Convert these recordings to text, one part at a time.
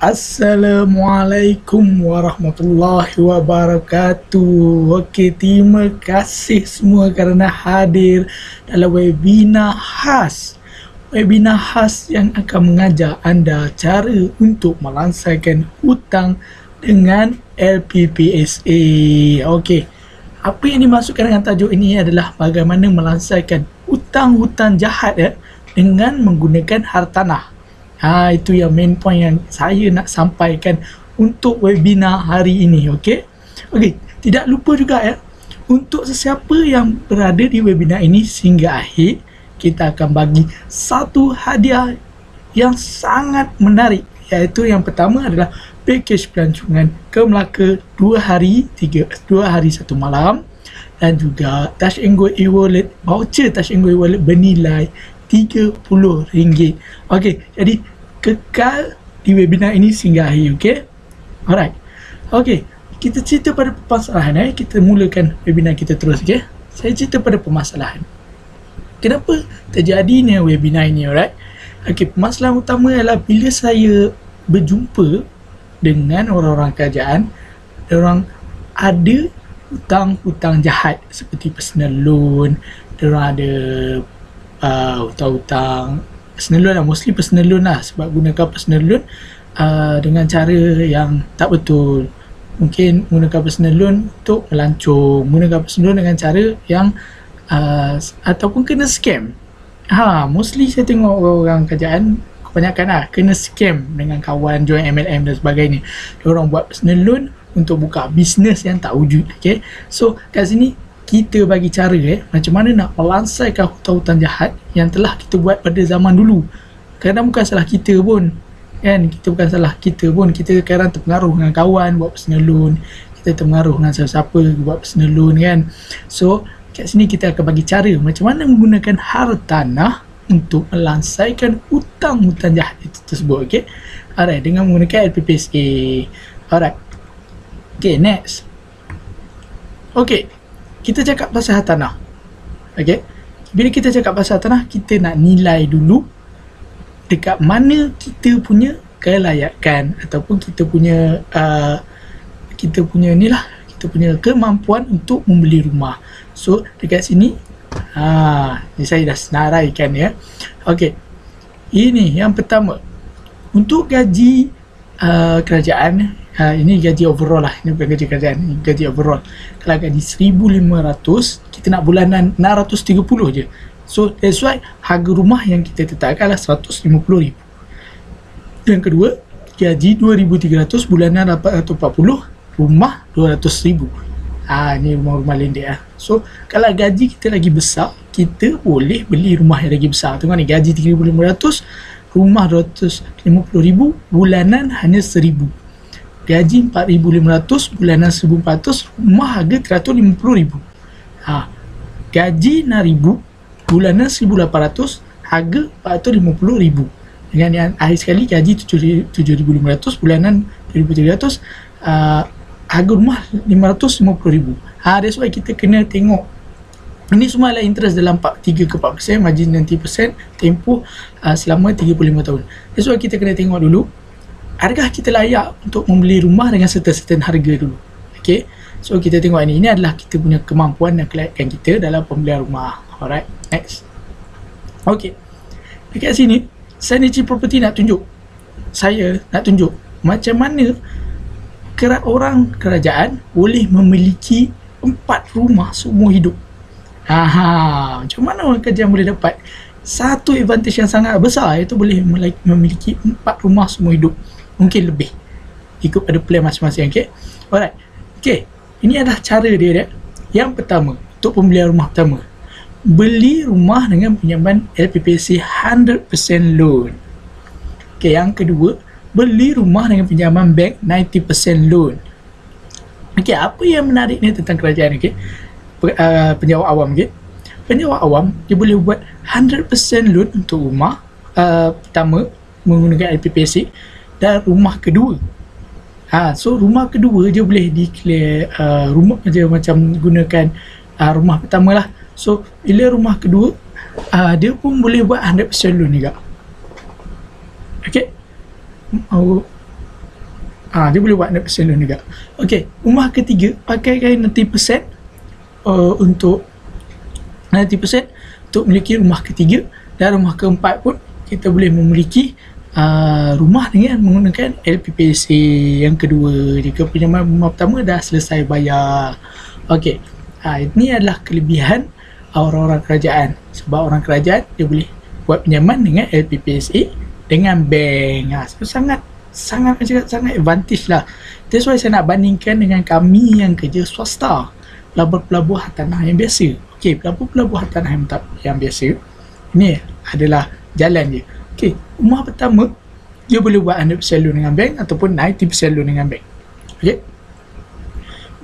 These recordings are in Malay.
Assalamualaikum warahmatullahi wabarakatuh. Okey, terima kasih semua kerana hadir dalam webinar khas. Webinar khas yang akan mengajar anda cara untuk melansaikan hutang dengan LPPSA. Okey, apa yang dimaksudkan dengan tajuk ini adalah bagaimana melansaikan hutang-hutang jahat dengan menggunakan hartanah. Itu yang main point yang saya nak sampaikan untuk webinar hari ini. Okey, tidak lupa juga untuk sesiapa yang berada di webinar ini sehingga akhir, kita akan bagi satu hadiah yang sangat menarik, iaitu yang pertama adalah pakej pelancongan ke Melaka 2 hari 1 malam, dan juga Touch 'n Go e-wallet, voucher Touch 'n Go e-wallet bernilai RM30. Okey, jadi kekal di webinar ini sehingga akhir. Okey, alright. Okey, kita cerita pada permasalahan. Kita mulakan webinar kita terus. Okey, saya cerita pada permasalahan. Kenapa terjadinya webinar ini? Alright. Okey, permasalahan utama adalah bila saya berjumpa dengan orang-orang kerajaan, orang ada hutang-hutang jahat seperti personal loan, diorang ada hutang-hutang personal loan lah, mostly personal loan lah, sebab gunakan personal loan dengan cara yang tak betul. Mungkin menggunakan personal loan untuk melancong, menggunakan personal loan dengan cara yang ataupun kena scam. Mostly saya tengok orang kerajaan kebanyakan kena scam dengan kawan join MLM dan sebagainya. Diorang buat personal loan untuk buka bisnes yang tak wujud. Okay? So kat sini kita bagi cara macam mana nak melansaikan hutang-hutang jahat yang telah kita buat pada zaman dulu. Kadang bukan salah kita pun, kan? Kita sekarang terpengaruh dengan kawan buat personal loan, kita terpengaruh dengan siapa-siapa buat personal loan, kan? So kat sini kita akan bagi cara macam mana menggunakan hartanah untuk melansaikan hutang-hutang jahat itu tersebut. Okay? Alright, dengan menggunakan LPPSA. Alright. Okay, next. Okay, kita cakap pasal hartanah. Okay, bila kita cakap pasal hartanah, kita nak nilai dulu dekat mana kita punya kelayakan ataupun kita punya kemampuan untuk membeli rumah. So dekat sini ni saya dah senaraikan Okey, ini yang pertama untuk gaji kerajaan. Ini gaji overall lah, ini bukan gaji kerajaan, ini gaji overall. Kalau gaji 1,500, kita nak bulanan 630 je. So that's why harga rumah yang kita tetapkan adalah 150,000. Yang kedua, gaji 2,300, bulanan 840, rumah 200,000. Ni rumah-rumah landed So kalau gaji kita lagi besar, kita boleh beli rumah yang lagi besar. Tengok ni, gaji 3,500, rumah 250,000, bulanan hanya 1,000. Gaji 4,500, bulanan 1,400, rumah harga 350,000. Gaji 6,000, bulanan 1,800, harga 450,000. Dengan yang akhir sekali gaji 7,500, bulanan 2,300, harga rumah 550,000. That's why kita kena tengok. Ini semua adalah interest dalam 3 ke 4%, margin 90%, tempoh selama 35 tahun. That's why kita kena tengok dulu, adakah kita layak untuk membeli rumah dengan certain harga dulu. Okay, so kita tengok ini adalah kita punya kemampuan dan kelayakan kita dalam pembelian rumah. Alright, next. Okay, dekat sini Sanity Property saya nak tunjuk macam mana orang kerajaan boleh memiliki 4 rumah seumur hidup. Macam mana orang kerajaan boleh dapat satu advantage yang sangat besar, iaitu boleh memiliki 4 rumah seumur hidup, mungkin lebih, ikut pada plan masing-masing. Okay, alright. Okay, ini adalah cara dia. Yang pertama, untuk pembelian rumah pertama, beli rumah dengan pinjaman LPPSA 100% loan. Okay, yang kedua, beli rumah dengan pinjaman bank 90% loan. Okay, apa yang menarik ni tentang kerajaan? Okay, penjawab awam. Okay, penjawab awam, dia boleh buat 100% loan untuk rumah pertama menggunakan LPPSA, dan rumah kedua. So rumah kedua dia boleh declare rumah je macam gunakan rumah pertama lah. So bila rumah kedua dia pun boleh buat 100% loan juga. Okay, Dia boleh buat 100% loan juga. Okey, rumah ketiga pakaikan 90% untuk 90% untuk memiliki rumah ketiga, dan rumah keempat pun kita boleh memiliki rumah dengan menggunakan LPPSA yang kedua jika pinjaman rumah pertama dah selesai bayar. Okey, ini adalah kelebihan orang-orang kerajaan. Sebab orang kerajaan dia boleh buat pinjaman dengan LPPSA dengan bank. So sangat advantage lah. That's why saya nak bandingkan dengan kami yang kerja swasta, pelabur hartanah yang biasa. Okey, pelabur hartanah yang biasa ni adalah jalan je. Okey, rumah pertama dia boleh buat 100% loan dengan bank ataupun 90% loan dengan bank. Okey,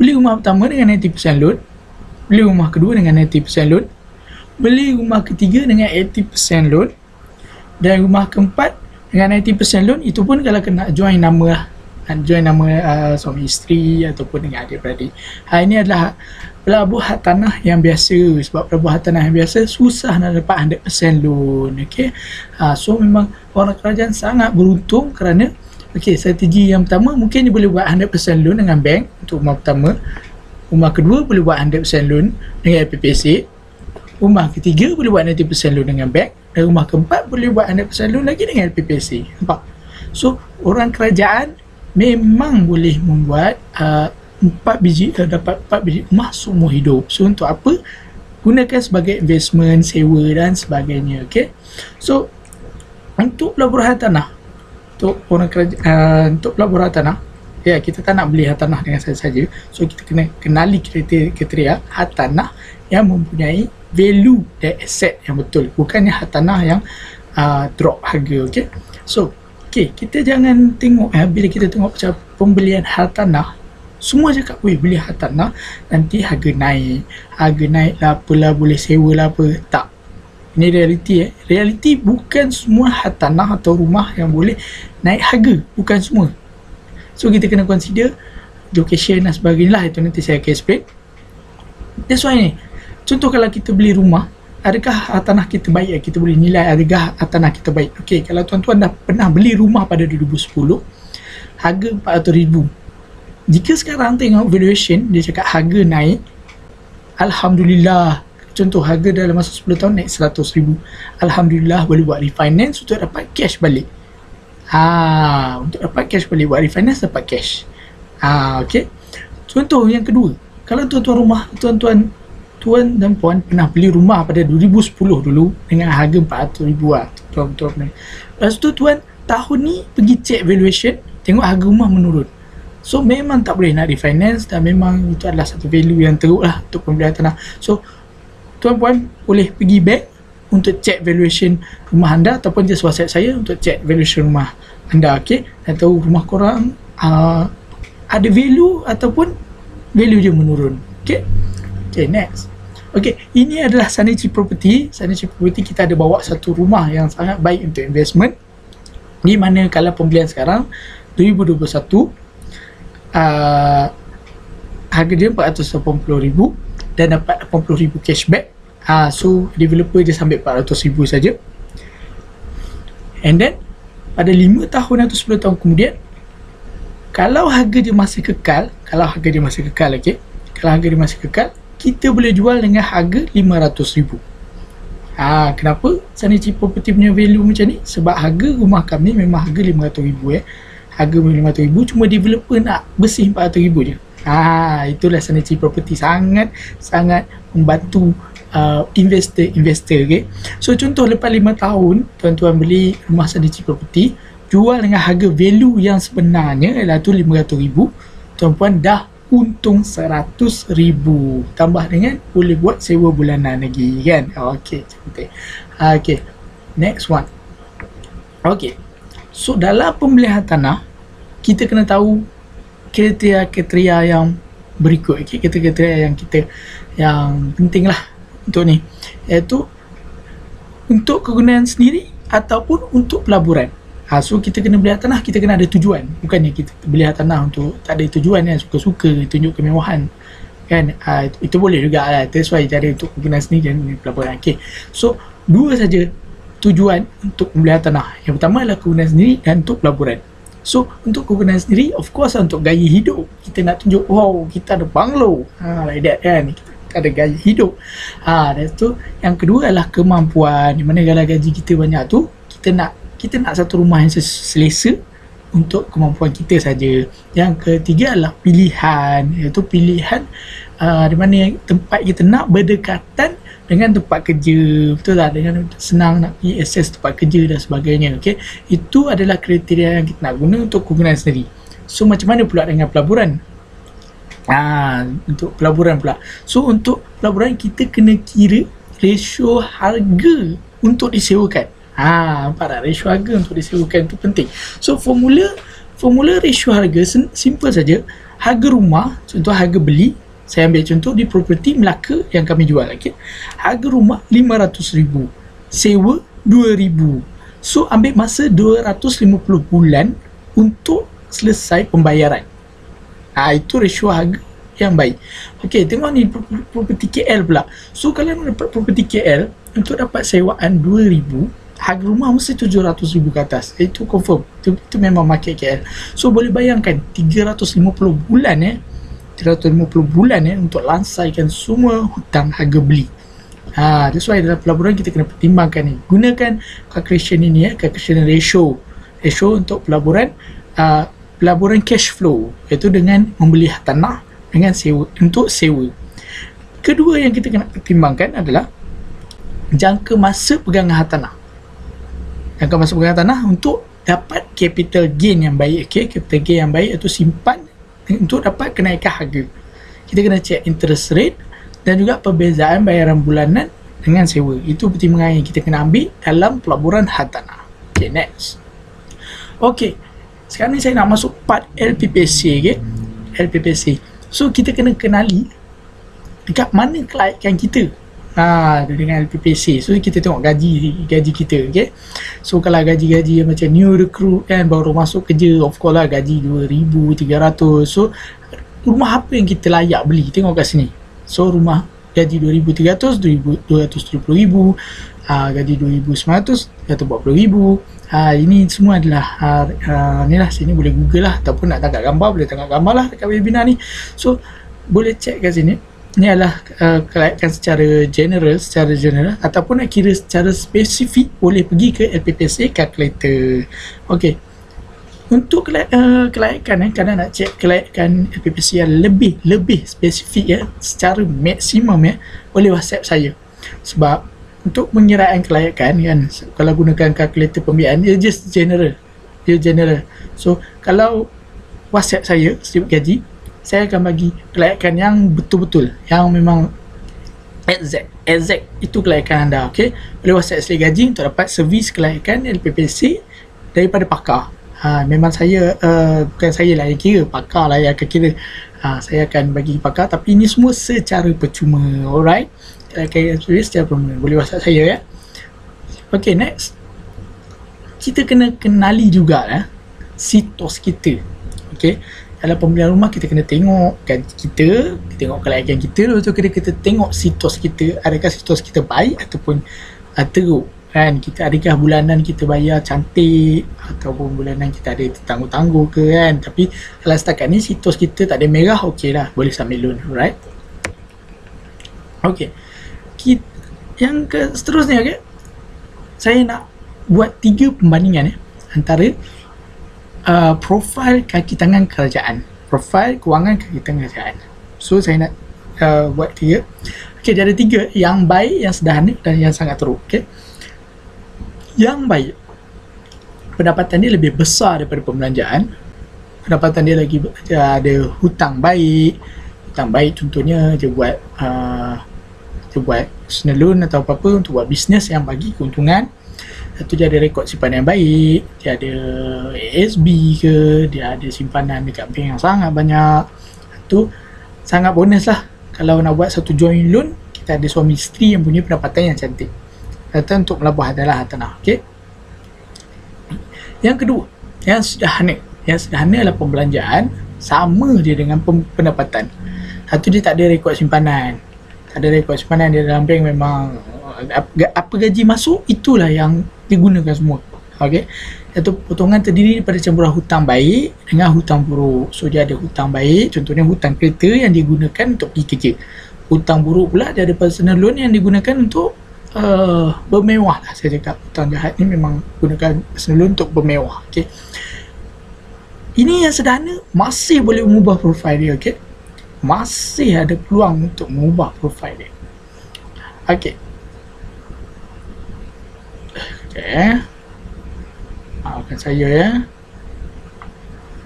beli rumah pertama dengan 90% loan, beli rumah kedua dengan 90% loan, beli rumah ketiga dengan 80% loan, dan rumah keempat dengan 90% loan. Itu pun kalau kena join nama lah, join nama suami isteri ataupun dengan adik-beradik. Ini adalah pelabur hartanah yang biasa. Sebab pelabur hartanah yang biasa susah nak dapat 100% loan. Okay? So memang orang kerajaan sangat beruntung kerana strategi yang pertama mungkin dia boleh buat 100% loan dengan bank untuk rumah pertama. Rumah kedua boleh buat 100% loan dengan LPPSA. Rumah ketiga boleh buat 90% loan dengan bank, dan rumah keempat boleh buat 100% loan lagi dengan LPPSA. Nampak? So orang kerajaan memang boleh membuat 4 biji dapat 4 biji rumah seumur hidup. So untuk apa? Gunakan sebagai investment, sewa dan sebagainya. Okay? So untuk pelabur hartanah, untuk orang kerajaan, untuk pelabur hartanah, kita tak nak beli hartanah dengan saja-saja. So kita kena kenali kriteria hartanah yang mempunyai value dan aset yang betul, bukannya hartanah yang drop harga. Okay? So kita jangan tengok bila kita tengok macam pembelian hartanah, semua cakap beli hartanah nanti harga naik lah apalah, boleh sewa lah apa. Tak, ini realiti. Realiti bukan semua hartanah atau rumah yang boleh naik harga, bukan semua. So kita kena consider location dan sebagainya lah. Itu nanti saya akan explain. That's why ni, contoh kalau kita beli rumah, adakah hartanah kita baik? Kita boleh nilai adakah hartanah kita baik. Okey, kalau tuan-tuan dah pernah beli rumah pada 2010, harga 400,000. Jika sekarang tengok valuation, dia cakap harga naik, Alhamdulillah. Contoh harga dalam masa 10 tahun naik 100,000. Alhamdulillah, boleh buat refinance untuk dapat cash balik. Untuk dapat cash balik, buat refinance dapat cash. Okey. Contoh yang kedua, kalau tuan dan puan pernah beli rumah pada 2010 dulu dengan harga 400,000 lah, tuan. Lepas tu tuan tahun ni pergi check valuation, tengok harga rumah menurun. So memang tak boleh nak refinance, dan memang itu adalah satu value yang teruk lah untuk pembelian tanah. So tuan puan boleh pergi bank untuk check valuation rumah anda, ataupun just WhatsApp saya untuk check valuation rumah anda. Okay, dan tahu rumah korang ada value ataupun value dia menurun. Okay, next. Okay, ini adalah Sanachi Property. Sanachi Property kita ada bawa satu rumah yang sangat baik untuk investment, di mana kalau pembelian sekarang 2021, harga dia 480,000 dan dapat 80,000 cashback. So developer je sambil 400,000 saja. And then pada 5 tahun atau 10 tahun kemudian, kalau harga dia masih kekal, okay? Kalau harga dia masih kekal, kita boleh jual dengan harga 500,000. Kenapa Sanachi Property punya value macam ni? Sebab harga rumah kami memang harga 500,000 harga 500,000, cuma developer nak bersih 400,000 je. Itulah Sanachi Property sangat membantu investor. Okay? So contoh lepas 5 tahun tuan-tuan beli rumah Sanachi Property, jual dengan harga value yang sebenarnya iaitu 500,000, tuan-puan dah untung 100,000, tambah dengan boleh buat sewa bulanan lagi kan. Okey, cantik. Okey, next one. Okey, so dalam pembelian tanah kita kena tahu kriteria yang berikut. Okay? Kriteria yang penting lah untuk ni, iaitu untuk kegunaan sendiri ataupun untuk pelaburan. So kita kena beli tanah, kita kena ada tujuan. Bukannya kita beli tanah untuk tak ada tujuan kan, suka-suka tunjuk kemewahan kan. Itu boleh juga lah. That's why cari untuk kegunaan sendiri dan pelaburan. Okay, so dua saja tujuan untuk pembelian tanah. Yang pertama adalah kegunaan sendiri dan untuk pelaburan. So untuk kegunaan sendiri, of course untuk gaya hidup, kita nak tunjuk wow kita ada banglo, like that kan, kita ada gaya hidup. Dan tu yang kedua adalah kemampuan, di mana kalau gaji kita banyak tu, kita nak satu rumah yang selesa untuk kemampuan kita saja. Yang ketiga adalah pilihan, iaitu pilihan di mana tempat kita nak berdekatan dengan tempat kerja, betul tak? Dengan senang nak pergi akses tempat kerja dan sebagainya. Okay? Itu adalah kriteria yang kita nak guna untuk kegunaan sendiri. So macam mana pula dengan pelaburan? Untuk pelaburan pula, so untuk pelaburan kita kena kira ratio harga untuk disewakan. Nampak tak? Ratio harga untuk disewakan itu penting. So formula ratio harga simple saja. Harga rumah, contoh harga beli, saya ambil contoh di properti Melaka yang kami jual. Okay? Harga rumah RM500,000, sewa RM2,000. So ambil masa 250 bulan untuk selesai pembayaran. Itu ratio harga yang baik. Okey, tengok ni properti KL pula. So kalau nak dapat properti KL untuk dapat sewaan 2,000, harga rumah mesti 700,000 ke atas. Itu confirm. Itu memang market KL. So boleh bayangkan 350 bulan 350 bulan untuk lansaikan semua hutang harga beli. That's why dalam pelaburan kita kena pertimbangkan ni. Gunakan calculation ini calculation ratio untuk pelaburan cash flow, iaitu dengan membeli tanah dengan sewa, untuk sewa. Kedua yang kita kena pertimbangkan adalah jangka masa pegangan hartanah. Jangka masa pegangan tanah untuk dapat capital gain yang baik. Capital gain yang baik iaitu simpan untuk dapat kenaikan harga. Kita kena check interest rate dan juga perbezaan bayaran bulanan dengan sewa. Itu pertimbangan yang kita kena ambil dalam pelaburan hartanah. Okay, next. Okay, sekarang ni saya nak masuk part LPPC. LPPC. So kita kena kenali dekat mana kelayakan kita dengan LPPC. So kita tengok gaji kita. So kalau gaji macam new recruit kan, baru masuk kerja, of course lah gaji 2,300. So rumah apa yang kita layak beli, tengok kat sini. So rumah gaji 2,300, 270,000, gaji 2,900, 140,000. Ini semua adalah ni lah, sini boleh google lah, ataupun nak tangkap gambar boleh tangkap gambar lah dekat webinar ni. So boleh check kat sini. Ni adalah kelayakan secara general, ataupun nak kira secara spesifik boleh pergi ke LPPC calculator. Okey. Untuk kelayakan kadang nak check kelayakan LPPC yang lebih spesifik secara maksimum boleh WhatsApp saya. Sebab untuk pengiraan kelayakan kan, kalau gunakan kalkulator pembiayaan, dia just general. So kalau WhatsApp saya setiap gaji, saya akan bagi kelayakan yang betul-betul, yang memang exact itu kelayakan anda. Okay, boleh WhatsApp setiap gaji untuk dapat servis kelayakan LPPC daripada pakar. Memang saya bukan saya lah yang kira, pakar lah yang akan kira. Saya akan bagi pakar, tapi ini semua secara percuma. Alright, kelayakan servis secara percuma, boleh WhatsApp saya Okay, next, kita kena kenali juga sitos kita. Okay, dalam pembelian rumah kita kena tengok gaji kita tengok kelayakan kita, lepas tu kita tengok sitos kita, adakah sitos kita baik ataupun teruk kan. Kita adakah bulanan kita bayar cantik ataupun bulanan kita ada tangguh-tangguh ke kan. Tapi kalau setakat ni sitos kita tak ada merah, okey lah, boleh submit loan. Alright, okey, yang seterusnya saya nak buat 3 pembandingan antara profil kaki tangan kerajaan, profil kewangan kaki tangan kerajaan. So saya nak buat 3. Okey, dia ada 3, yang baik, yang sederhana dan yang sangat teruk. Okey, yang baik, pendapatan dia lebih besar daripada pembelanjaan. Pendapatan dia ada hutang baik. Hutang baik contohnya dia buat personal loan atau apa-apa untuk buat bisnes yang bagi keuntungan. Satu, dia ada rekod simpanan yang baik, dia ada ASB ke, dia ada simpanan dekat bank yang sangat banyak. Itu sangat bonus lah. Kalau nak buat satu joint loan, kita ada suami isteri yang punya pendapatan yang cantik, kata untuk melabur hartanah. Okay, yang kedua, yang sederhana adalah pembelanjaan sama dia dengan pendapatan. Satu, dia tak ada rekod simpanan. Dia dalam bank memang apa gaji masuk itulah yang digunakan semua. Okey. Iaitu potongan terdiri daripada campuran hutang baik dengan hutang buruk. So dia ada hutang baik, contohnya hutang kereta yang digunakan untuk pergi kerja. Hutang buruk pula dia ada personal loan yang digunakan untuk bermewah lah. Saya cakap hutang jahat ni memang gunakan personal loan untuk bermewah. Okey. Ini yang sederhana masih boleh mengubah profil dia. Okey. Masih ada peluang untuk mengubah profil dia. Okey. Okey. Maafkan saya ya.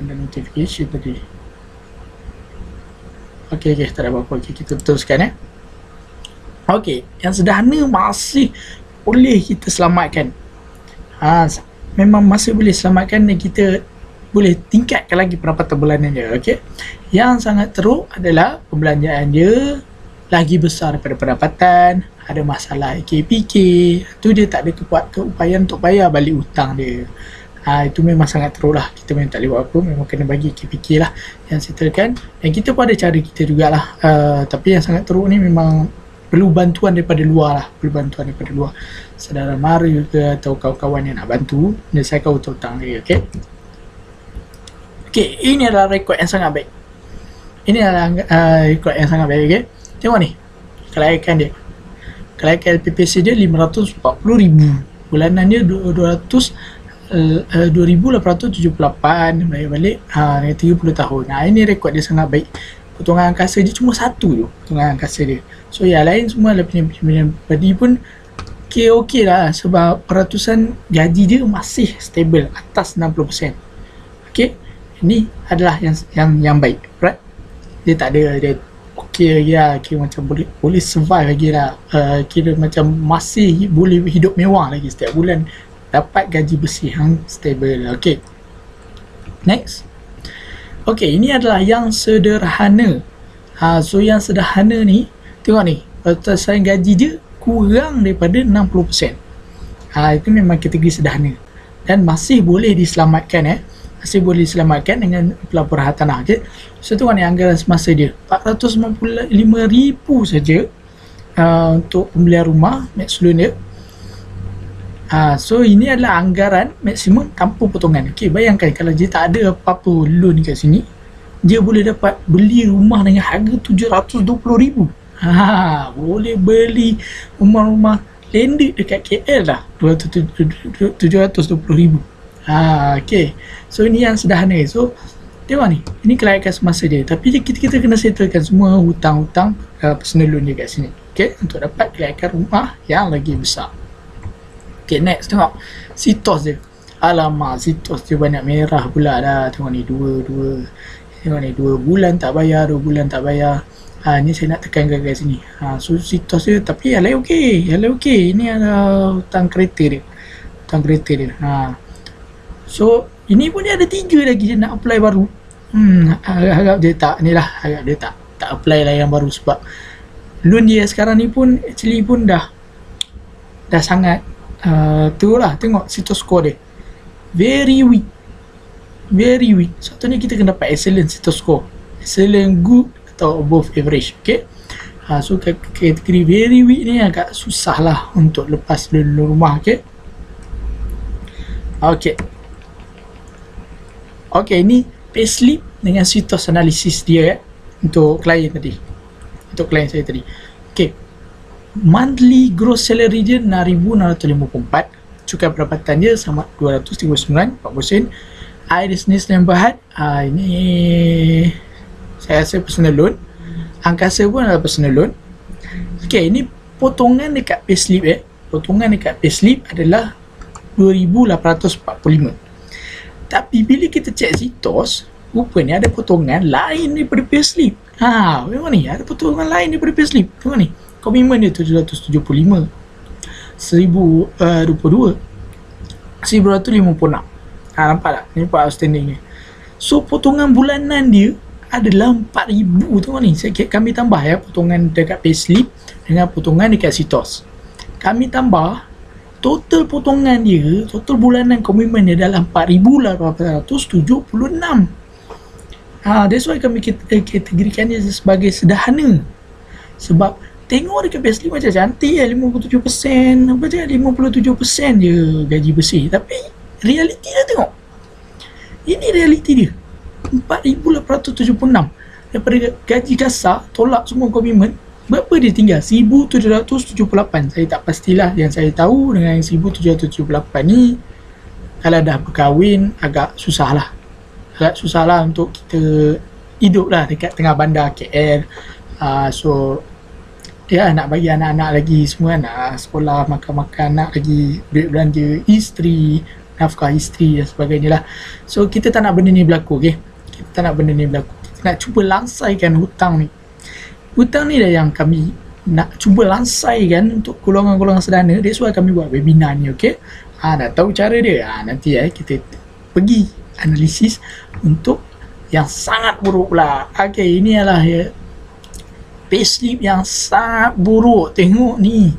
Ada notification tadi. Okey, tak ada apa-apa. Okay, kita teruskan ya. Okey, yang sederhana masih boleh kita selamatkan. Memang masih boleh selamatkan dan kita boleh tingkatkan lagi pendapatan bulanan dia. Okey. Yang sangat teruk adalah pembelanjaan dia lagi besar daripada pendapatan, ada masalah KPK, tu dia tak ada keupayaan untuk bayar balik hutang dia. Itu memang sangat teruk lah. Kita memang tak boleh buat apa, memang kena bagi KPK lah yang settlekan. Dan kita pun ada cara kita jugalah. Tapi yang sangat teruk ni memang perlu bantuan daripada luar lah. Perlu bantuan daripada luar. Saudara mara ke atau kawan-kawan yang nak bantu menyelesaikan hutang dia. Okay. Okay, ini adalah rekod yang sangat baik. Ini adalah rekod yang sangat baik. Okay. Tengok ni kelaikan dia. Kelaikan LPPC dia 540,000. Bulanan dia 2,878 balik dengan 30 tahun. Ini rekod dia sangat baik. Potongan angkasa dia cuma satu je, potongan angkasa dia. So yang lain semua adalah pinjaman pribadi pun okey lah, sebab peratusan gaji dia masih stable atas 60%. Okey. Ini adalah yang baik, right? Dia tak ada dia kira macam boleh survive lagi lah. Kira macam masih boleh hidup mewah lagi setiap bulan, dapat gaji bersih yang stable. Okay, next. Okay, ini adalah yang sederhana. So yang sederhana ni, tengok ni, peratusan gaji dia kurang daripada 60%. Itu memang kategori sederhana dan masih boleh diselamatkan masih boleh diselamatkan dengan pelaporan hartanah. Okay. So tengok ni anggaran semasa dia 495,000 saja untuk pembelian rumah, max loan dia. So ini adalah anggaran maksimum tanpa potongan. Okay, bayangkan kalau dia tak ada apa-apa loan kat sini, dia boleh dapat beli rumah dengan harga 720,000. Boleh beli rumah-rumah landed dekat KL lah 720,000. Okay. So ini yang sederhana. So tengok ni, ini kelaikan semasa dia. Tapi kita kena settlekan semua hutang-hutang personal loan dia kat sini. Okay, untuk dapat kelaikan rumah yang lagi besar. Okay, next tengok sitos dia. Alamak, sitos dia banyak merah pula dah. Tengok ni, tengok ni, 2 bulan tak bayar, 2 bulan tak bayar. Ni saya nak tekankan kat sini. So sitos dia, tapi yang lain okey. Ini ada hutang kereta dia. So ini pun dia ada 3 lagi dia nak apply baru. Harap dia tak apply lah yang baru, sebab loan dia sekarang ni pun actually pun dah sangat tu lah. Tengok situs score dia very weak. Satunya kita kena dapat excellent situs score, excellent, good atau above average. Okay. So kategori very weak ni agak susah lah untuk lepas loan rumah. Okay, ni payslip dengan situs analisis dia untuk klien tadi. Untuk klien saya tadi. Okay. Monthly gross salary dia 6,654. Cukai pendapatan dia sama 239, 40%. Air bisnes dan berhad. Ini saya rasa personal loan. Angkasa pun adalah personal loan. Okay, ini potongan dekat payslip Potongan dekat payslip adalah 2,845. Tapi bila kita cek sitos, rupanya ada potongan lain daripada payslip. Memang ni ada potongan lain daripada payslip. Tengok ni, komitmen dia 775, 1022, 1256. Nampak tak? Ni part outstanding ni. So potongan bulanan dia adalah 4,000. Tengok ni, kami tambah potongan dekat payslip dengan potongan dekat sitos. Kami tambah total potongan dia, total bulanan komitmen dia adalah 4,876. That's why kami kategorikan dia sebagai sederhana. Sebab tengok dekat payslip macam cantik 57%, 57% je gaji bersih. Tapi realiti dia tengok. Ini realiti dia. 4,876 daripada gaji kasar, tolak semua komitmen, berapa dia tinggal? 1,778. Saya tak pastilah. Yang saya tahu dengan 1,778 ni, kalau dah berkahwin agak susah lah. Untuk kita hidup lah dekat tengah bandar KL. So ya, nak bagi anak-anak lagi semua, nak sekolah, makan-makan, nak lagi duit belanja isteri, nafkah isteri dan sebagainya lah. So kita tak nak benda ni berlaku, okay? Kita tak nak benda ni berlaku. Kita nak cuba lansaikan hutang ni. Hutang ni dah yang kami nak cuba lansaikan untuk golongan-golongan sederhana. That's why kami buat webinar ni, okay? Nak tahu cara dia? Nanti kita pergi analisis untuk yang sangat buruk pula. Okay, ini adalah payslip yang sangat buruk. Tengok ni,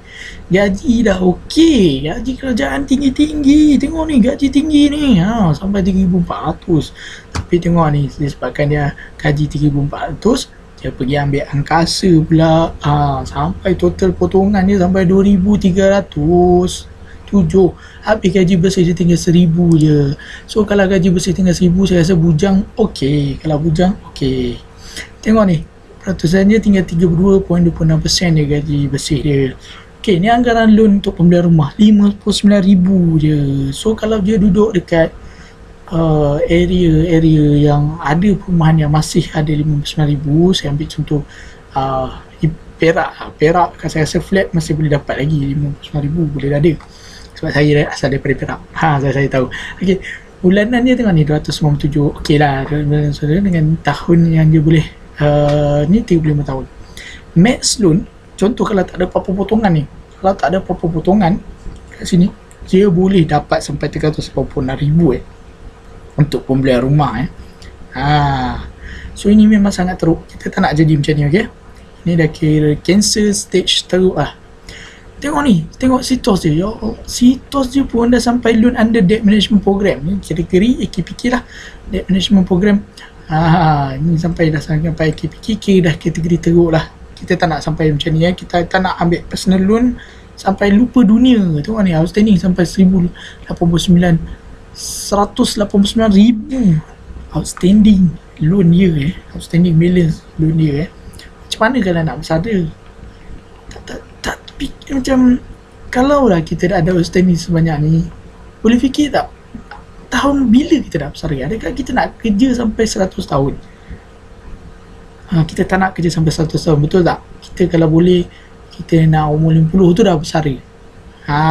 gaji dah okey, gaji kerajaan tinggi-tinggi. Tengok ni, gaji tinggi ni, sampai 3,400. Tapi tengok ni, disebabkan dia gaji 3,400, dia pergi ambil angkasa pula. Sampai total potongan dia sampai 2,307. Habis gaji bersih dia tinggal 1,000 je. So kalau gaji bersih tinggal 1,000, saya rasa bujang okey. Kalau bujang okey. Tengok ni, peratusan dia tinggal 32.26% dia gaji bersih dia. Okey, ni anggaran loan untuk pembelian rumah 59,000 je. So kalau dia duduk dekat area yang ada perumahan yang masih ada 59,000, saya ambil contoh Perak, kalau saya rasa flat masih boleh dapat lagi 59,000, boleh ada. Sebab saya asal daripada Perak. Saya tahu. Okey, bulanan dia tengok ni 297. Okey lah, dengan tahun yang dia boleh ni 35 tahun. Max loan, contoh kalau tak ada apa-apa potongan ni, kalau tak ada apa-apa potongan kat sini, dia boleh dapat sampai 386,000 untuk pembelian rumah. So ini memang sangat teruk. Kita tak nak jadi macam ni, okey? Ni dah kira cancer stage teruk lah. Tengok ni, tengok sitos dia. Sitos dia pun dah sampai loan under debt management program. Ni kira-kira AKPK lah, debt management program. Ni sampai AKPK, kira dah kategori teruk lah. Kita tak nak sampai macam ni. Kita tak nak ambil personal loan sampai lupa dunia. Tengok ni, outstanding sampai 189,000 outstanding loan dia. Outstanding balance loan dia. Macam mana kalau nak bersara? Tak fikir macam, kalau lah kita dah ada outstanding sebanyak ni, boleh fikir tak tahun bila kita dah bersara? Adakah kita nak kerja sampai 100 tahun? Kita tak nak kerja sampai 100 tahun, betul tak? Kita kalau boleh, kita nak umur 50 tu dah bersara.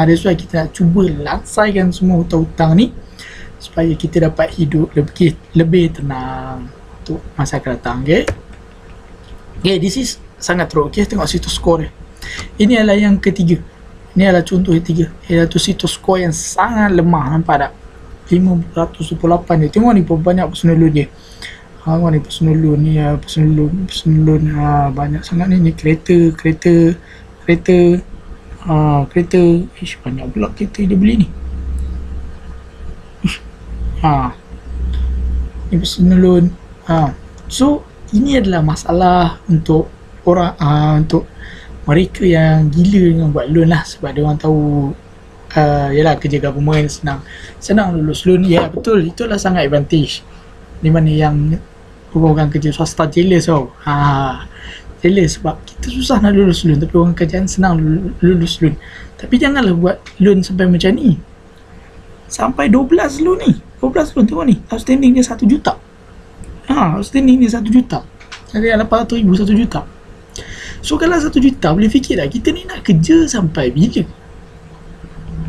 That's why kita nak cuba lansaikan semua hutang-hutang ni supaya kita dapat hidup lebih tenang untuk masa akan datang. Okay, this is sangat teruk. Okay, tengok situs score dia. Ini adalah yang ketiga. Ini adalah contoh yang ketiga, iaitu situs score yang sangat lemah. Nampak tak? 528 dia. Tengok ni banyak personal loan dia. Tengok ni personal loan ni, personal loan banyak sangat ni. Ni kereta. Banyak pula kereta dia beli ni. Ni personal loan. So ini adalah masalah untuk orang, untuk mereka yang gila dengan buat loan lah. Sebab dia orang tahu yalah, kerja government senang lulus loan. Ya, betul, itulah sangat advantage. Di mana yang orang kerja swasta jealous tau. Jealous sebab kita susah nak lulus loan, tapi orang kerjaan senang lulus loan. Tapi janganlah buat loan sampai macam ni. Sampai 12 loan ni. 12 loan, tengok ni, outstanding dia 1 juta. Outstanding dia 1 juta. Jadi 800,000, 1 juta. So kalau 1 juta, boleh fikir tak kita ni nak kerja sampai bila?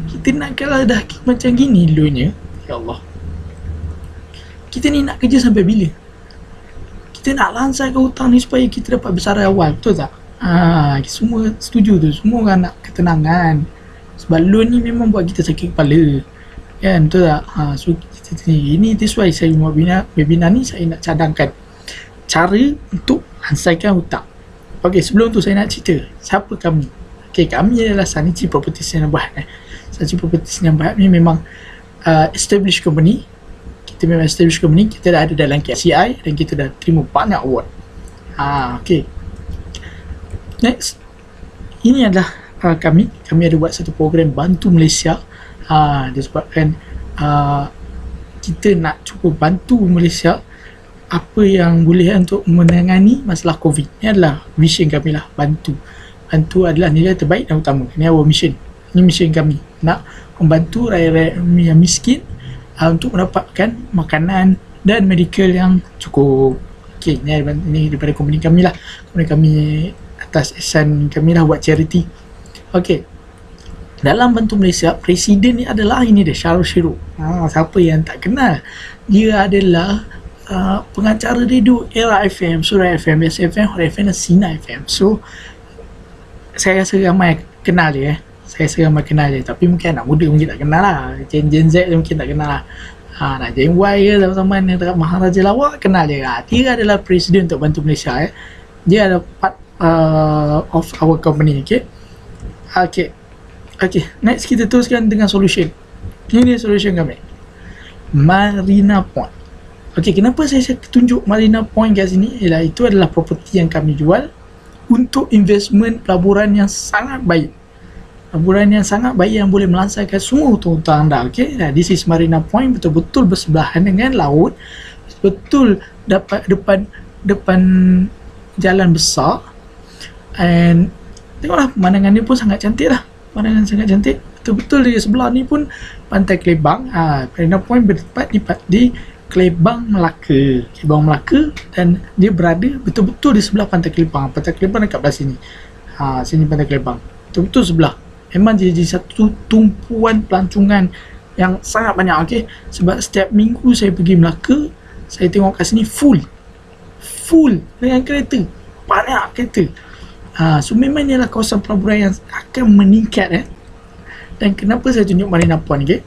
Kita nak, kalau dah macam gini loannya, ya Allah, kita ni nak kerja sampai bila? Kita nak lansaikan hutang ni supaya kita dapat bersara awal, betul tak? Semua setuju tu. Semua orang nak ketenangan. Sebab loan ni memang buat kita sakit kepala, kan, betul tak? So kita ini, that's why saya buat webinar ni. Saya nak cadangkan cara untuk lansaikan hutang. Okey, sebelum tu saya nak cerita siapa kami. Okey, kami adalah Sanichi Properties Sdn Bhd. Sanichi Properties Sdn Bhd ni memang established company. Kita memang established company. Kita dah ada dalam KCI dan kita dah terima banyak award. Okey. Next, ini adalah kami ada buat satu program Bantu Malaysia. Disebabkan kita nak cuba bantu Malaysia apa yang boleh untuk menangani masalah COVID. Ini adalah mission kami lah, bantu adalah nilai terbaik dan utama. Ini our mission, ini mission kami, nak membantu rakyat yang miskin untuk mendapatkan makanan dan medical yang cukup. Okay, ini daripada company kami lah, company kami atas ihsan kami lah buat charity. Okay, dalam bantu Malaysia, presiden ni adalah ini dia, Syarul Syiruk. Siapa yang tak kenal? Dia adalah pengacara radio Era FM, Surai FM, Biasa FM, Hot FM dan Sina FM. So saya rasa ramai kenal dia. Tapi mungkin anak muda mungkin tak kenal lah, Gen Z mungkin tak kenal lah. Nak Gen Y ke zaman-zaman yang dekat Maharaja Lawak kenal dia. Dia adalah presiden untuk bantu Malaysia. Dia adalah part of our company. Okay, next kita teruskan dengan solution. Ini solution kami, Marina Point. Okay, kenapa saya tunjuk Marina Point kat sini? Ialah itu adalah property yang kami jual untuk investment pelaburan yang sangat baik. Yang boleh melansaikan semua tuntutan anda. Okay, this is Marina Point, betul-betul bersebelahan dengan laut, betul dapat depan jalan besar, and tengoklah pemandangan ni pun sangat cantik lah. Betul-betul di sebelah ni pun Pantai Kelebang. Marina Point bertempat di Kelebang Melaka, dan dia berada betul-betul di sebelah Pantai Kelebang. Pantai Kelebang dekat belah sini. Sini Pantai Kelebang, betul-betul sebelah. Memang jadi satu tumpuan pelancongan yang sangat banyak. Okay, sebab setiap minggu saya pergi Melaka, saya tengok kat sini full dengan kereta, banyak kereta. So memang ni adalah kawasan pelaburan yang akan meningkat. Dan kenapa saya tunjuk Marina Point? Okay,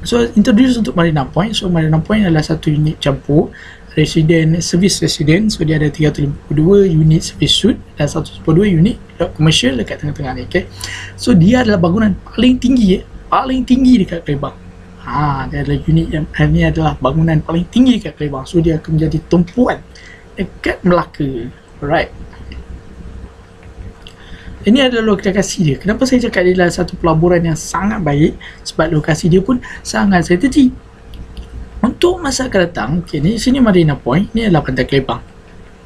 so introduce untuk Marina Point. So Marina Point adalah satu unit campur service resident. So dia ada 352 unit service suite dan 142 unit commercial dekat tengah-tengah ni. Okay, so dia adalah bangunan paling tinggi dekat Kelebang. Dia adalah unit yang ini adalah bangunan paling tinggi dekat Kelebang. So dia akan menjadi tumpuan dekat Melaka. Alright, ini adalah lokasi dia. Kenapa saya cakap dia adalah satu pelaburan yang sangat baik? Sebab lokasi dia pun sangat strategik untuk masa akan datang. Okay, ni sini Marina Point, ni adalah Pantai Kelebang.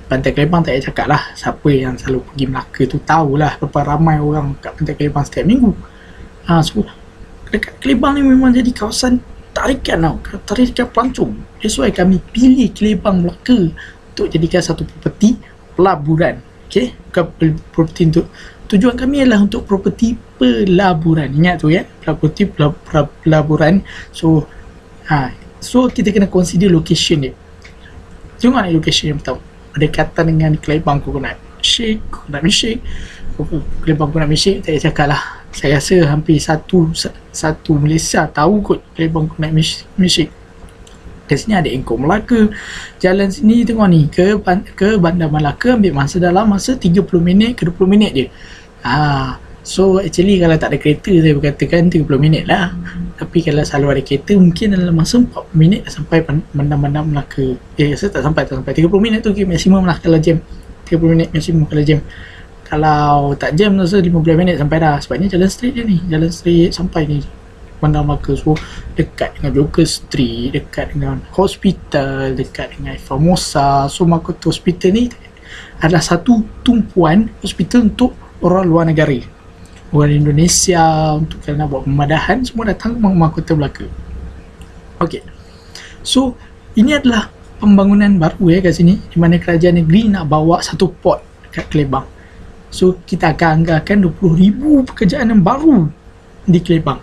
Pantai Kelebang tak payah cakap lah, siapa yang selalu pergi Melaka tu tahulah berapa ramai orang kat Pantai Kelebang setiap minggu. So dekat Kelebang ni memang jadi kawasan tarikan pelancong. That's why kami pilih Kelebang Melaka untuk jadikan satu property pelaburan. Okay, bukan property untuk, tujuan kami adalah untuk property pelaburan. Ingat tu ya, property pelaburan. So kita kena consider location dia. Tengok ni location yang pertama, berdekatan dengan Kelebang Coconut Milkshake. Kelebang Coconut Milkshake tak payah cakap lah. Saya rasa hampir satu Malaysia tahu kot Kelebang Coconut Milkshake. Di sini ada Engkau Melaka. Jalan sini tengok ni ke Bandar Melaka ambil masa dalam 30 minit ke 20 minit je. So actually kalau tak ada kereta saya berkatakan 30 minit lah. Tapi kalau selalu ada kereta mungkin dalam masa 40 minit sampai Bandar Melaka. Saya tak sampai 30 minit tu maksimum lah kalau jam. 30 minit maksimum kalau jam. Kalau tak jam tu 15 minit sampai dah. Sebabnya jalan straight je ni. Jalan straight sampai ni Bandar Melaka. So dekat dengan Joker Street, dekat dengan hospital, dekat dengan Formosa. So Mahkota Hospital ni adalah satu tumpuan hospital untuk orang luar negara, orang Indonesia, untuk kalau nak buat pemadahan semua datang ke Mahkota Melaka. Okay, so ini adalah pembangunan baru kat sini, di mana kerajaan negeri nak bawa satu port kat Kelebang. So kita akan anggarkan 20,000 pekerjaan yang baru di Kelebang.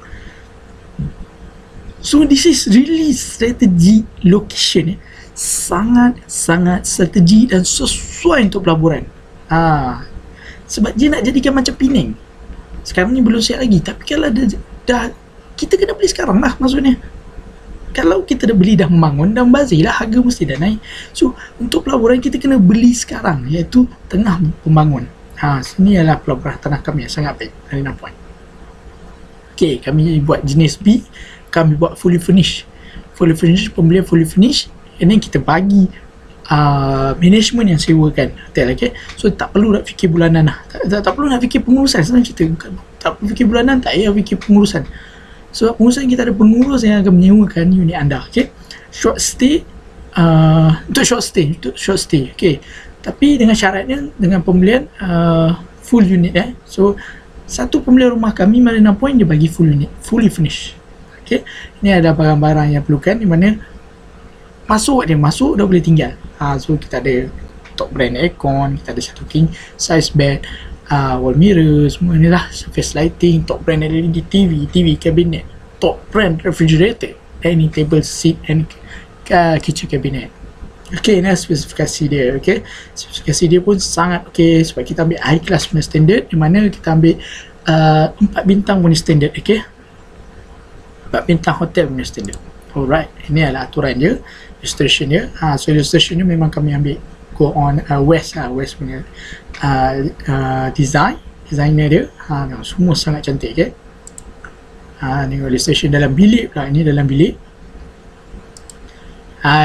So this is really strategic location, sangat strategi dan sesuai untuk pelaburan. Sebab dia nak jadikan macam Penang. Sekarang ni belum siap lagi, tapi kalau dah kita kena beli sekarang lah. Maksudnya kalau kita dah beli, dah membangun, dah membazir lah, harga mesti dah naik. So untuk pelaburan kita kena beli sekarang, iaitu tengah pembangun. Sini adalah pelaburan tanah kami yang sangat baik, Marina Point. Okay, kami buat jenis B, kami buat fully furnished, pembelian fully furnished. And then kita bagi management yang sewakan hotel. Okay, so tak perlu nak fikir bulanan lah, tak perlu nak fikir pengurusan. Senang cerita, tak perlu fikir bulanan, tak payah fikir pengurusan. Sebab pengurusan kita ada pengurus yang akan menyewakan unit anda. Okay, short stay, untuk short stay. Okay, tapi dengan syaratnya dengan pembelian full unit. So satu pembelian rumah kami Marina Point dia bagi full unit, fully finish. Okay, ini ada barang-barang yang perlukan, di mana masuk dah boleh tinggal. So kita ada top brand aircon, kita ada satu king size bed, wall mirror, semua ni lah, surface lighting, top brand LED TV cabinet, top brand refrigerator, dining table, seat and kitchen cabinet. Okay, ini spesifikasi dia. Okay, spesifikasi dia pun sangat okay, sebab kita ambil high class punya standard, di mana kita ambil 4 bintang punya standard. Okay, 4 bintang hotel punya standard. Alright, ini adalah aturan dia, illustration dia. So illustration dia memang kami ambil go on West punya designer dia. Semua sangat cantik. Okay, tengok illustration dalam bilik pula. Ini dalam bilik.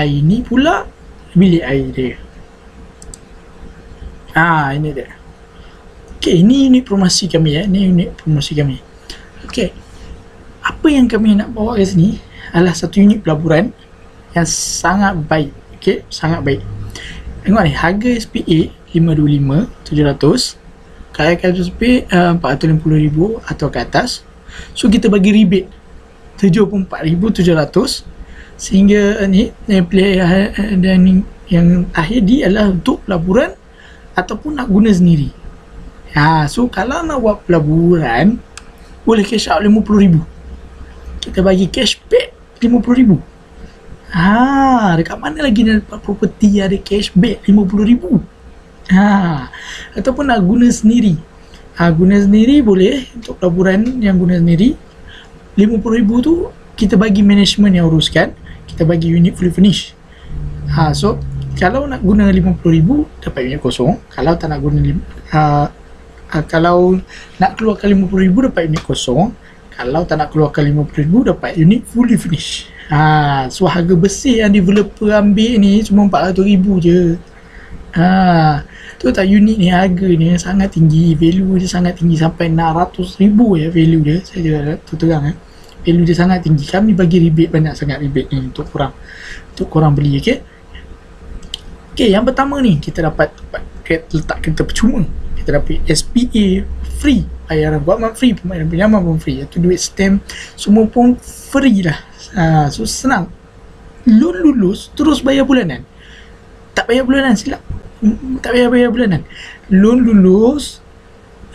Ini pula bilik air dia. Ini dia. Okay, ini unit promosi kami. Ini unit promosi kami. Okay, apa yang kami nak bawa ke sini adalah satu unit pelaburan yang sangat baik. Okay, sangat baik. Tengok ni, harga SPA 525,700, kalau SPA 450,000 atau ke atas. So kita bagi rebate 74,700, sehingga ni dan yang akhir dia adalah untuk pelaburan ataupun nak guna sendiri. So kalau nak buat pelaburan boleh cash out 50,000, kita bagi cashback 50,000. Dekat mana lagi nak dapat property ada cashback 50,000? Ataupun nak guna sendiri. Guna sendiri boleh. Untuk pelaburan yang guna sendiri 50,000 tu kita bagi management yang uruskan, kita bagi unit fully finish. So kalau nak guna 50,000 dapat unit kosong. Kalau tak nak guna kalau nak keluarkan 50,000 dapat unit kosong. Kalau tak nak keluarkan 50,000 dapat unit fully finish. So harga bersih yang developer ambil ni cuma 400,000 je. Tu tak, unit ni harga ni sangat tinggi, value dia sangat tinggi, sampai 600,000 ya value dia. Saya tu terang value dia sangat tinggi. Kami bagi rebate, banyak sangat rebate ni untuk korang beli. Okay, yang pertama ni kita dapat letak kereta percuma. Kita dapat SPA free, bayaran buatman free, pembayaran pinjaman pun free, itu duit stamp semua pun free lah. So senang, loan lulus terus bayar bulanan, tak bayar bulanan, silap, tak bayar bulanan. Loan lulus,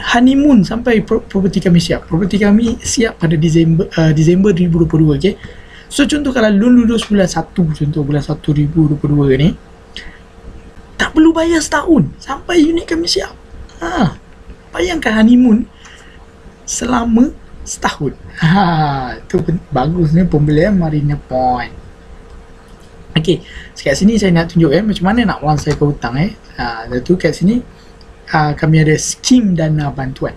honeymoon sampai property kami siap. Property kami siap pada Disember 2022. Okay, so contoh kalau loan lulus bulan 1, contoh bulan 1 2022 ni, tak perlu bayar setahun sampai unit kami siap. Bayangkan honeymoon selama setahun. Itu bagusnya pembelian Marina Point. Okay, kat sini saya nak tunjuk macam mana nak wansai ke hutang. Itu kat sini kami ada skim dana bantuan.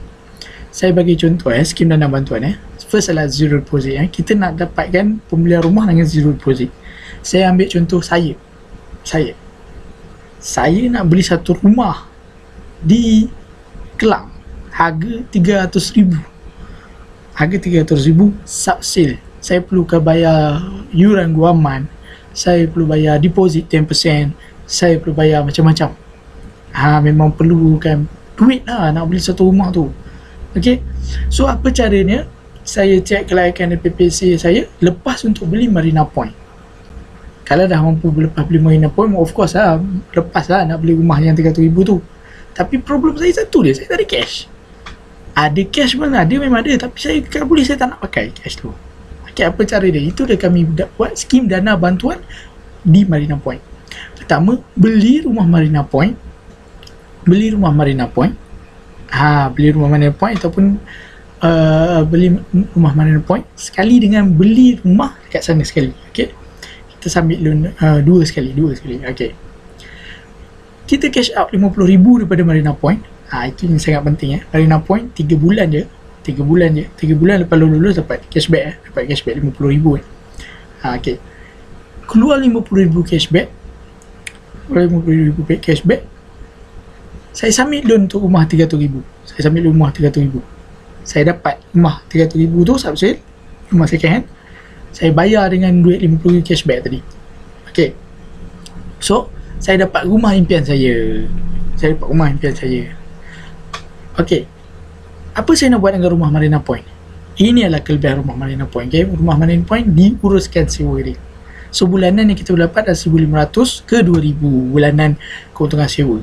Saya bagi contoh skim dana bantuan. First adalah zero deposit. Kita nak dapatkan pembelian rumah dengan zero deposit. Saya ambil contoh saya nak beli satu rumah di Kelang, harga 300,000. Harga 300,000 sub sale. Saya perlukan bayar yuran guaman, saya perlu bayar deposit 10%, saya perlu bayar macam-macam. Memang perlukan duit lah nak beli satu rumah tu. Okay, so apa caranya? Saya cek kelayakan PPC saya lepas untuk beli Marina Point. Kalau dah mampu lepas beli Marina Point, of course lah, lepas lah nak beli rumah yang 300,000 tu. Tapi problem saya satu dia, saya tak ada cash. Ada cash pun ada, memang ada, tapi saya kalau boleh saya tak nak pakai cash tu. Okay, apa cara dia? Itu dah kami buat skim dana bantuan di Marina Point. Pertama, beli rumah Marina Point. Beli rumah Marina Point ataupun beli rumah Marina Point sekali dengan beli rumah dekat sana sekali. Okay, kita submit loan dua sekali. Okay, kita cash out 50,000 daripada Marina Point. Itu yang sangat penting. Marina Point 3 bulan je. 3 bulan lepas lulus dapat cashback. Dapat cashback 50,000 okay, keluar 50,000 cashback. Saya submit loan untuk rumah 300,000. Saya dapat rumah 300,000 tu sub sale. rumah second hand, saya bayar dengan duit RM50 cashback tadi. Okay, so saya dapat rumah impian saya. Okay, apa saya nak buat dengan rumah Marina Point? Ini adalah kelebihan rumah Marina Point. Okay, rumah Marina Point diuruskan sewa dia. So bulanan yang kita dapat adalah 1,500 ke 2,000 bulanan keuntungan sewa.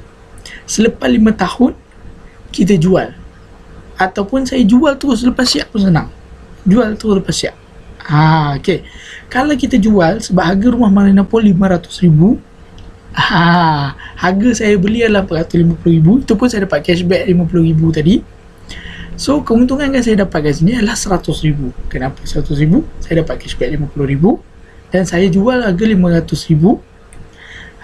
Selepas 5 tahun kita jual, ataupun saya jual terus lepas siap pun senang. Jual terus lepas siap. Okay, kalau kita jual sebab harga rumah Marina Point 500,000, harga saya beli adalah 450,000. Itu pun saya dapat cashback 50,000 tadi. So keuntungan yang saya dapat kat sini adalah 100,000. Kenapa 100,000? Saya dapat cashback 50,000 dan saya jual harga 500,000.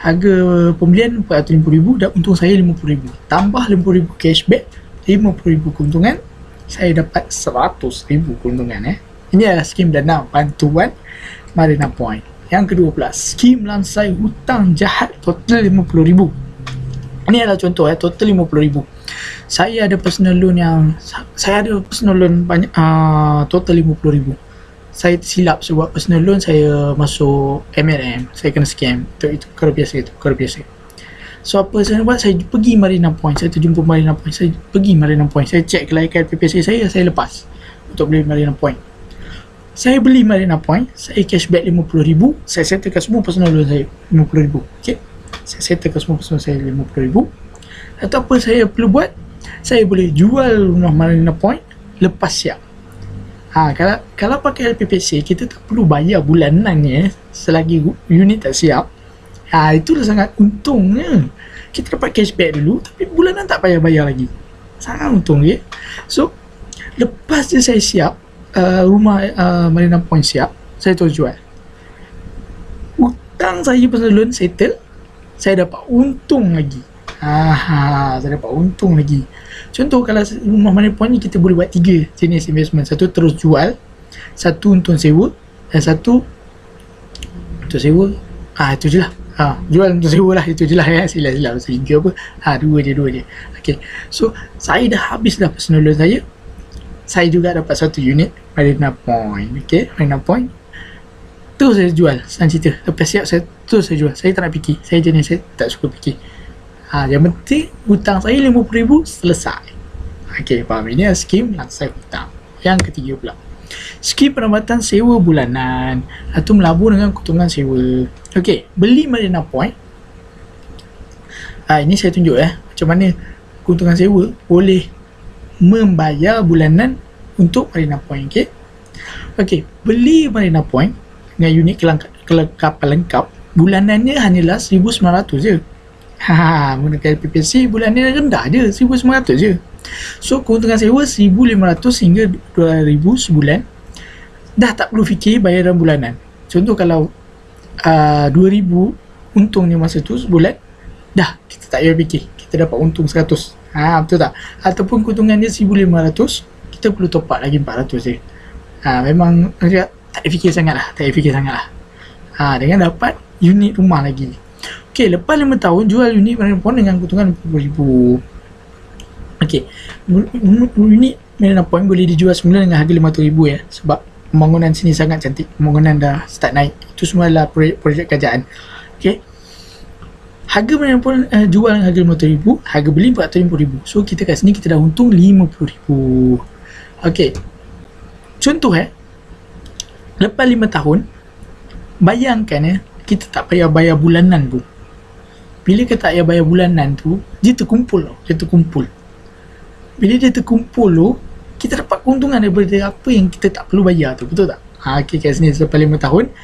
Harga pembelian 450,000 dan untung saya 50,000. Tambah 50,000 cashback, 50,000 keuntungan, saya dapat 100,000 keuntungan. Ini adalah skim dana bantuan Marina Point. Yang ke-12, skim lansai hutang jahat total 50,000. Ini adalah contoh total 50,000. Saya ada personal loan banyak, total 50,000. Saya silap sebab personal loan saya masuk MLM, saya kena scam. Itu perkara biasa. So apa saya buat? Saya pergi Marina Point, saya terjumpa Marina Point, saya pergi Marina Point, saya cek kelayakan PPC saya lepas untuk beli Marina Point. Saya beli Marina Point, saya cashback 50,000, saya settlekan semua personal loan saya 50,000. Okay, saya settlekan semua personal saya 50,000. Atau apa saya perlu buat? Saya boleh jual rumah Marina Point lepas siap. Kalau pakai LPPC, kita tak perlu bayar bulanannya selagi unit tak siap. Itulah sangat untungnya. Kita dapat cashback dulu, tapi bulanan tak payah bayar lagi. Sangat untung ya. So lepas je saya siap, rumah Marina Point siap, saya terus jual. Hutang saya personal loan settle, saya dapat untung lagi. Saya dapat untung lagi. Contoh kalau rumah Marina Point ni kita boleh buat 3 jenis investment. Satu terus jual, satu untuk sewa, dan satu untuk sewa. Itu je lah. Jual untuk sewa lah, itu je lah ya. Silap sehingga apa. Dua je. Okay, so saya dah habis dah personal loan saya. Saya juga dapat satu unit Marina Point. Okay, Marina Point. Terus saya jual, senang cerita. Lepas siap saya jual. Saya tak nak fikir. Saya jenis saya tak suka fikir. Yang penting hutang saya 50,000 selesai. Okay, faham? Ini adalah skim lansai hutang. Yang ketiga pula, skim pendapatan sewa bulanan atau melabur dengan keuntungan sewa. Okay, beli Marina Point. Ini saya tunjuk macam mana keuntungan sewa boleh membayar bulanan untuk Marina Point. Okay, beli Marina Point dengan unit kelengkapan lengkap, bulanannya hanyalah 1,900 je. Menggunakan PPC bulannya rendah je, 1,900 je. So keuntungan sewa 1,500 hingga 2,000 sebulan. Dah tak perlu fikir bayaran bulanan. Contoh kalau 2,000 untungnya masa tu sebulan, dah kita tak payah fikir, kita dapat untung 100. Betul tak? Ataupun keuntungannya 1,500, kita perlu top up lagi 400 je. Memang tak fikir sangat lah. Dengan dapat unit rumah lagi. Okay, lepas 5 tahun jual unit Marina Point dengan keuntungan 50,000. Okay, unit Marina Point boleh dijual semula dengan harga 500,000 ya. Sebab pembangunan sini sangat cantik. Pembangunan dah start naik. Itu semua adalah projek kerajaan. Okay, harga Marina Point jual dengan harga 500,000, harga beli 450,000. So kita kat sini kita dah untung 50,000. Okay, contoh lepas 5 tahun, bayangkan kita tak payah bayar bulanan pun. Bila kita tak payah bayar bulanan tu, dia terkumpul. Bila dia terkumpul tu, kita dapat keuntungan daripada apa yang kita tak perlu bayar tu. Betul tak? Okay, kat sini selepas 5 tahun,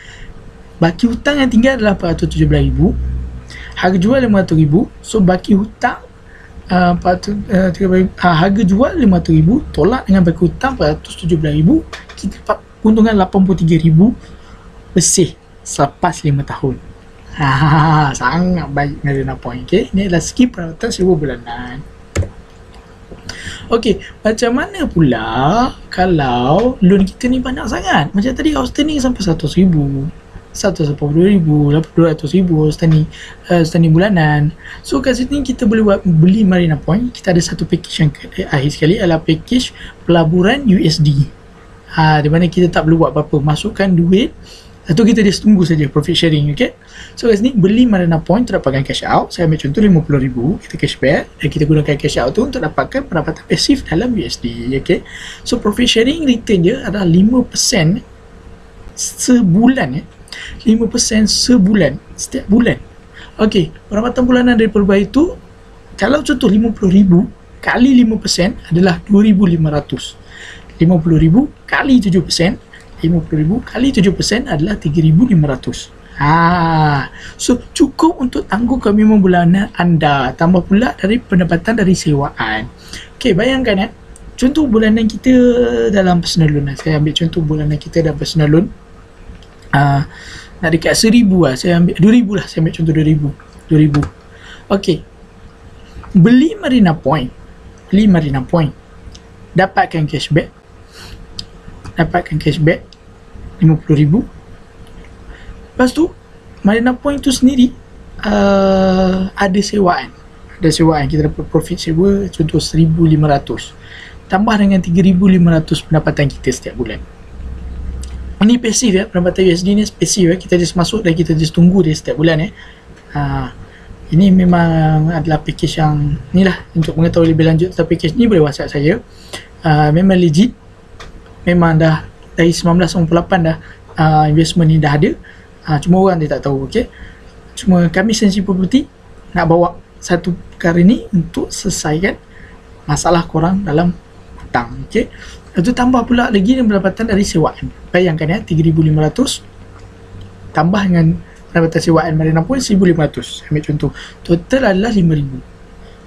baki hutang yang tinggal adalah 417,000. Harga jual 500,000. So baki hutang harga jual 500,000 tolak dengan baki hutang 417,000, kita dapat keuntungan 83,000 bersih selepas 5 tahun. Sangat baik Marina Point. Okay, ini adalah skim perawatan sewa bulanan. Okay, macam mana pula kalau loan kita ni banyak sangat? Macam tadi outstanding sampai 100,000, 180,000, 200,000 outstanding bulanan. So kat sini kita boleh beli Marina Point. Kita ada satu package yang akhir sekali adalah package pelaburan USD. Di mana kita tak perlu buat apa-apa, masukkan duit atau kita just tunggu saja profit sharing. Okay, so kat sini beli Marina Point untuk dapatkan cash out. Saya ambil contoh RM50,000, kita cashback dan kita gunakan cash out tu untuk dapatkan pendapatan pasif dalam USD. Okay, so profit sharing return dia adalah 5% sebulan, 5% sebulan, setiap bulan. Okay, pendapatan bulanan daripada itu, kalau contoh RM50,000 kali 5% adalah RM2,500. RM50,000 kali 7%, RM50,000 kali 7% adalah RM3,500. So cukup untuk tanggung komitmen bulanan anda, tambah pula dari pendapatan dari sewaan. Okay, bayangkan contoh bulanan kita dalam personal loan. Saya ambil contoh bulanan kita dalam personal loan, nak dekat 1,000 lah, saya ambil 2,000 lah, saya ambil contoh 2,000. Okay, beli Marina Point, dapatkan cashback RM50,000. Lepas tu Marina Point tu sendiri ada sewaan, kita dapat profit sewa contoh RM1,500 tambah dengan RM3,500 pendapatan kita setiap bulan. Ini pasif pendapatan USD ni pasif kita just masuk dan kita just tunggu dia setiap bulan. Ini memang adalah package yang ni lah. Untuk mengetahui lebih lanjut tentang package ni boleh WhatsApp saya. Memang legit, memang dah dari 1998 dah investment ni dah ada. Cuma orang dia tak tahu. Okay, cuma kami Sensi Property nak bawa satu perkara ni untuk selesaikan masalah korang dalam hutang. Okay, itu tambah pula lagi pendapatan dari sewaan. Bayangkan RM3,500 tambah dengan pendapatan sewaan Marina Point RM1,500. Ambil contoh, total adalah RM5,000.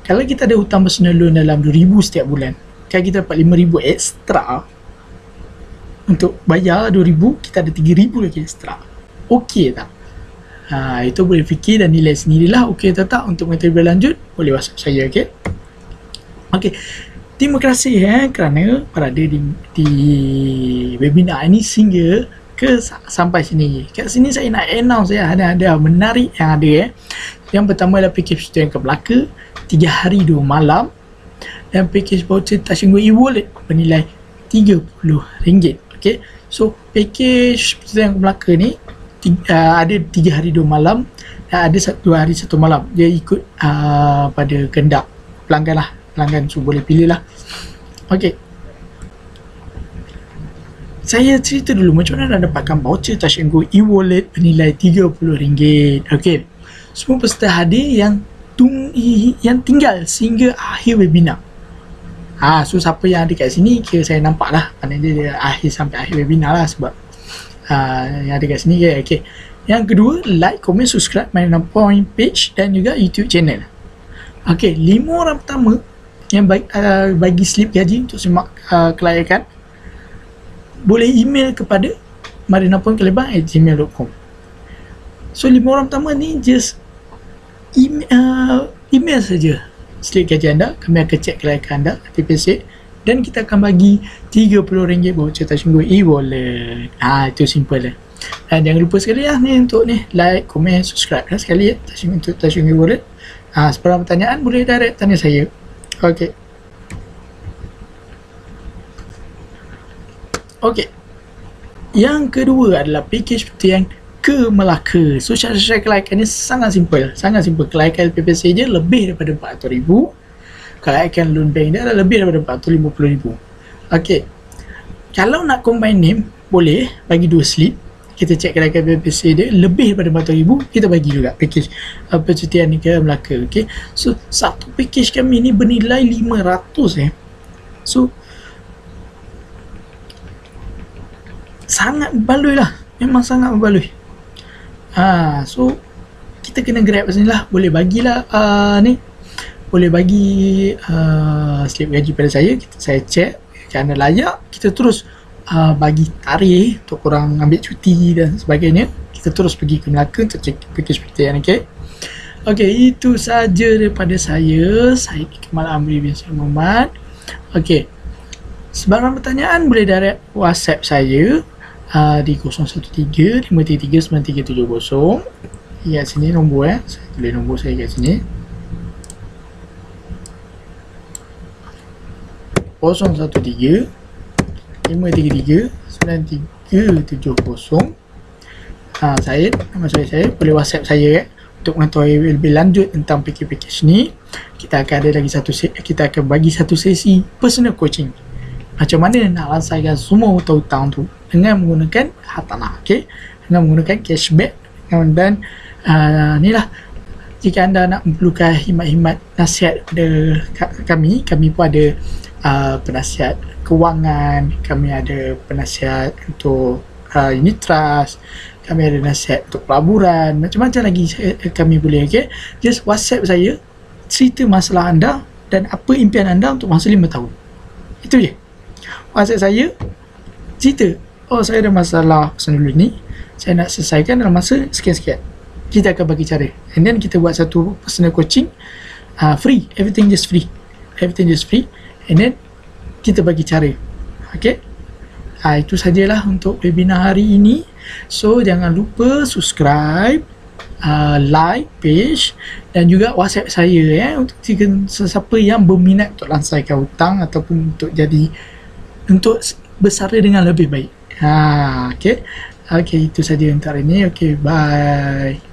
Kalau kita ada hutang personal loan dalam RM2,000 setiap bulan, kan kita dapat RM5,000 ekstra. Untuk bayar RM2,000, kita ada RM3,000 lagi ekstra. Okey tak? Itu boleh fikir dan nilai sendirilah. Okey atau tak? Untuk mengetahui lebih lanjut, boleh WhatsApp saya. Okey, terima kasih kerana berada di webinar ini sehingga sampai sini. Kat sini saya nak announce ada menarik yang ada. Yang pertama adalah package yang ke Melaka 3 hari 2 malam dan package voucher Touch 'n Go e-wallet bernilai RM30. Okay, so package yang ke Melaka ni ada 3 hari 2 malam dan ada 2 hari 1 malam. Dia ikut pada kehendak pelanggan lah. Pelanggan so boleh pilih lah. Okay, saya cerita dulu macam mana nak dapatkan voucher Touch 'n Go e-wallet bernilai RM30. Okay, semua peserta hadir yang tinggal sehingga akhir webinar. So siapa yang ada kat sini kira saya nampak lah, maknanya dia sampai akhir webinar lah sebab yang ada kat sini. Okay, yang kedua, like, komen, subscribe Marina Point page dan juga YouTube channel. Okay, 5 orang pertama yang bagi slip gaji untuk semak kelayakan boleh email kepada marinapointkeleban@gmail.com. So 5 orang pertama ni just email saja slip gaji anda, kami akan cek kelayakan anda TPC dan kita akan bagi RM30 voucher Touch 'n Go e-wallet. Itu simple lah. Dan jangan lupa sekali ni untuk like, komen, subscribe sekali untuk Touch 'n Go e-wallet. Sebarang pertanyaan boleh direct tanya saya. Okay, yang kedua adalah package yang ke Melaka. So syarat-syarat kelayakan ni sangat simple. Kelayakan LPPC je lebih daripada RM400,000. Kelayakan loan bank dia adalah lebih daripada RM450,000. Okay, kalau nak combine name boleh bagi 2 slip. Kita cek kelayakan LPPC dia lebih daripada RM400,000, kita bagi juga package percutian ni ke Melaka. Okay, so satu package kami ni bernilai RM500. So sangat berbaloi lah, memang sangat berbaloi. So kita kena grab kat sini lah. Boleh bagilah boleh bagi slip gaji pada saya. Saya cek kerana layak, kita terus bagi tarikh untuk korang ambil cuti dan sebagainya. Kita terus pergi ke Melaka untuk cek package percutian. Okay, itu saja daripada saya Kemal Amri bin Syed Muhammad. Okay, sebarang pertanyaan boleh direct WhatsApp saya di 013-533-9370. Kat sini nombor saya tulis nombor saya kat sini. 013-533-9370. 533-9370. Saya, nama saya, boleh WhatsApp saya untuk mengetahui lebih lanjut tentang package ni. Kita akan ada lagi kita akan bagi satu sesi personal coaching. Macam mana nak lansaikan semua hutang-hutang tu dengan menggunakan hartanah, okey? Dengan menggunakan cashback dan inilah, jika anda nak memerlukan himat-himat nasihat daripada kami pun ada penasihat kewangan, kami ada penasihat untuk unit trust, kami ada nasihat untuk pelaburan, macam-macam lagi kami boleh, okay? Just WhatsApp saya, cerita masalah anda dan apa impian anda untuk masa 5 tahun. Itu je. WhatsApp saya, cerita, saya ada masalah personal ni, saya nak selesaikan dalam masa sekian-sekian. Kita akan bagi cara, and then kita buat satu personal coaching, free, everything just free, and then kita bagi cara, okay? Itu sajalah untuk webinar hari ini. So jangan lupa subscribe, like page dan juga WhatsApp saya, untuk sesiapa yang berminat untuk lansaikan hutang ataupun untuk bersara dengan lebih baik. Okay, itu saja untuk hari ini. Okay, bye.